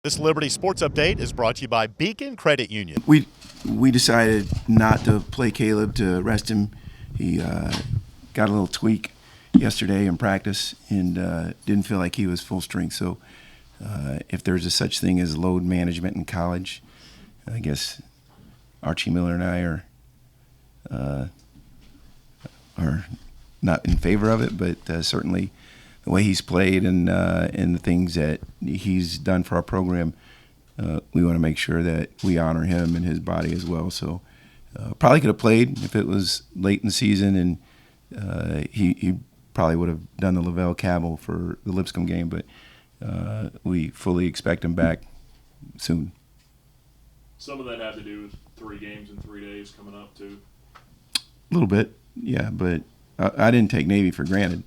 This Liberty Sports Update is brought to you by Beacon Credit Union. We decided not to play Caleb, to rest him. He got a little tweak yesterday in practice and didn't feel like he was full strength. So if there's a such thing as load management in college, I guess Archie Miller and I are not in favor of it, but certainly the way he's played and the things that he's done for our program, we want to make sure that we honor him and his body as well. So probably could have played if it was late in the season, and he probably would have done the Lavelle Cavil for the Lipscomb game, but we fully expect him back soon. Some of that had to do with 3 games in 3 days coming up too. A little bit, yeah, but I didn't take Navy for granted.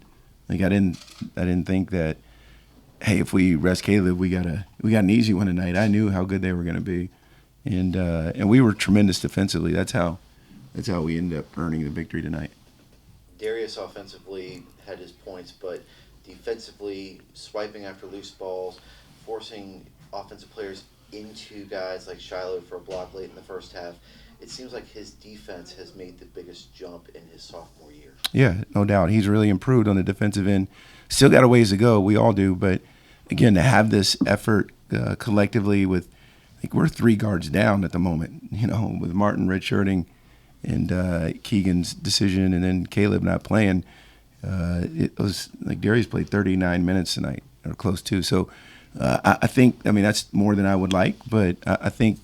Like I didn't think that, hey, if we rest Caleb, we got an easy one tonight. I knew how good they were going to be, and we were tremendous defensively. That's how we ended up earning the victory tonight. Darius offensively had his points, but defensively, swiping after loose balls, forcing offensive players into guys like Shiloh for a block late in the first half. It seems like his defense has made the biggest jump in his sophomore year. Yeah, no doubt. He's really improved on the defensive end. Still got a ways to go. We all do. But, again, to have this effort collectively with, I think we're 3 guards down at the moment, with Martin redshirting and Keegan's decision and then Caleb not playing. It was like Darius played 39 minutes tonight or close to. So I think, that's more than I would like. But I think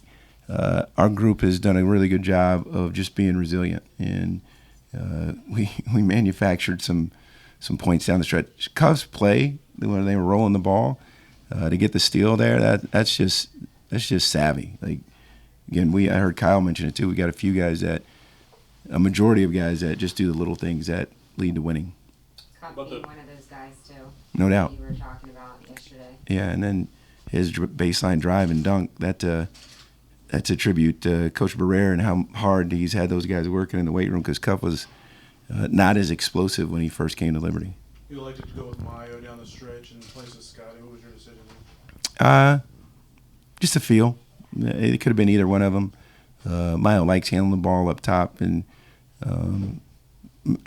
our group has done a really good job of just being resilient, and we manufactured some points down the stretch. Cubs play when they were rolling the ball to get the steal there. That's just savvy. Like again, I heard Kyle mention it too. We got a majority of guys that just do the little things that lead to winning. Cup being one of those guys too. No doubt. You were talking about yesterday. Yeah, and then his baseline drive and dunk, that's a tribute to Coach Barrere and how hard he's had those guys working in the weight room, because Cuff was not as explosive when he first came to Liberty. You elected to go with Mayo down the stretch in place of Scotty. What was your decision? Just a feel. It could have been either one of them. Mayo likes handling the ball up top, and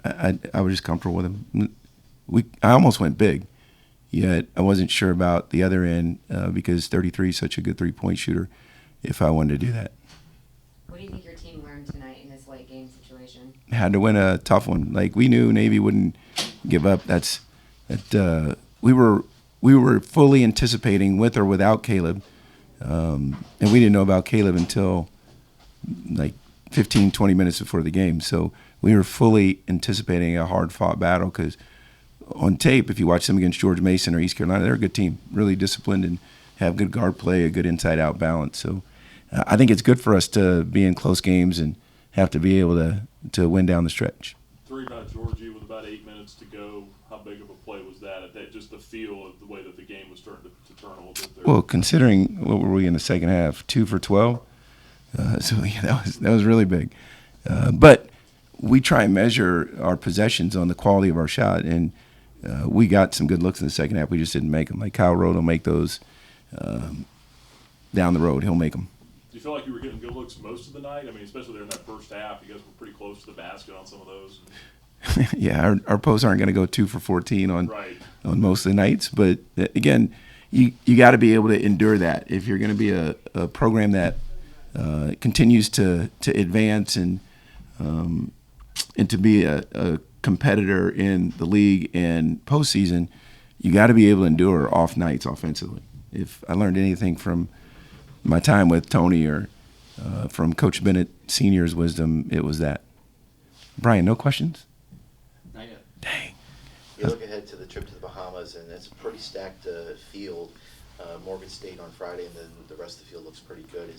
I was just comfortable with him. I almost went big, yet I wasn't sure about the other end because 33 is such a good three-point shooter. If I wanted to do that. What do you think your team learned tonight in this late game situation? Had to win a tough one. Like we knew Navy wouldn't give up. We were fully anticipating with or without Caleb, and we didn't know about Caleb until like 15, 20 minutes before the game. So we were fully anticipating a hard-fought battle, because on tape, if you watch them against George Mason or East Carolina, they're a good team, really disciplined and have good guard play, a good inside-out balance. So I think it's good for us to be in close games and have to be able to win down the stretch. 3 by Georgie with about 8 minutes to go. How big of a play was that? Just the feel of the way that the game was starting to turn a little bit there. Well, considering what were we in the second half, 2 for 12, so yeah, that was really big. But we try and measure our possessions on the quality of our shot, and we got some good looks in the second half. We just didn't make them. Like Kyle Rowe will make those down the road. He'll make them. Do you feel like you were getting good looks most of the night? Especially there in that first half, you guys were pretty close to the basket on some of those. Yeah, our posts aren't going to go 2 for 14 on most of the nights. But again, you got to be able to endure that if you're going to be a program that continues to advance and to be a competitor in the league and postseason. You got to be able to endure off nights offensively. If I learned anything from my time with Tony or from Coach Bennett Senior's wisdom, it was that. Brian, no questions? Not yet. Dang. You look ahead to the trip to the Bahamas, and it's a pretty stacked field. Morgan State on Friday, and then the rest of the field looks pretty good.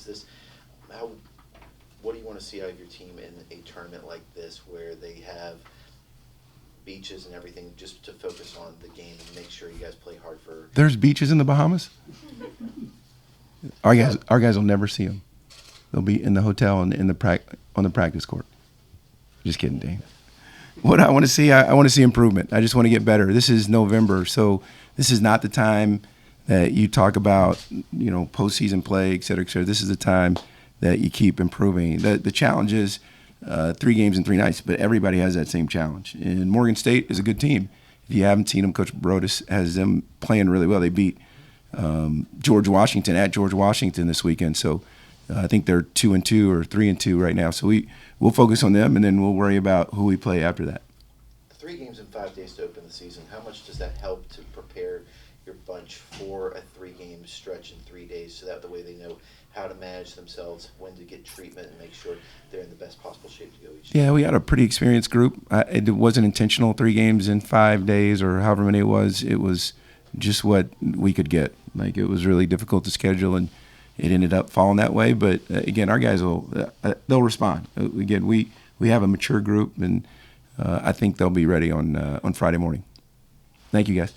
What do you want to see out of your team in a tournament like this, where they have beaches and everything, just to focus on the game and make sure you guys play hard for? There's beaches in the Bahamas? Our guys will never see them. They'll be in the hotel and on the practice court. Just kidding, Dane. What I want to see, I want to see improvement. I just want to get better. This is November, so this is not the time that you talk about, postseason play, et cetera, et cetera. This is the time that you keep improving. The challenge is 3 games in 3 nights, but everybody has that same challenge. And Morgan State is a good team. If you haven't seen them, Coach Brodus has them playing really well. They beat George Washington at George Washington this weekend. So I think they're 2-2 or 3-2 right now. So we'll focus on them, and then we'll worry about who we play after that. 3 games in 5 days to open the season. How much does that help to prepare your bunch for a 3-game stretch in 3 days, so that the way they know how to manage themselves, when to get treatment, and make sure they're in the best possible shape to go each day? Yeah, we had a pretty experienced group. It wasn't intentional, 3 games in 5 days or however many it was. It was just what we could get. Like, it was really difficult to schedule, and it ended up falling that way. But again, our guys they'll respond. Again, we have a mature group, and I think they'll be ready on Friday morning. Thank you, guys.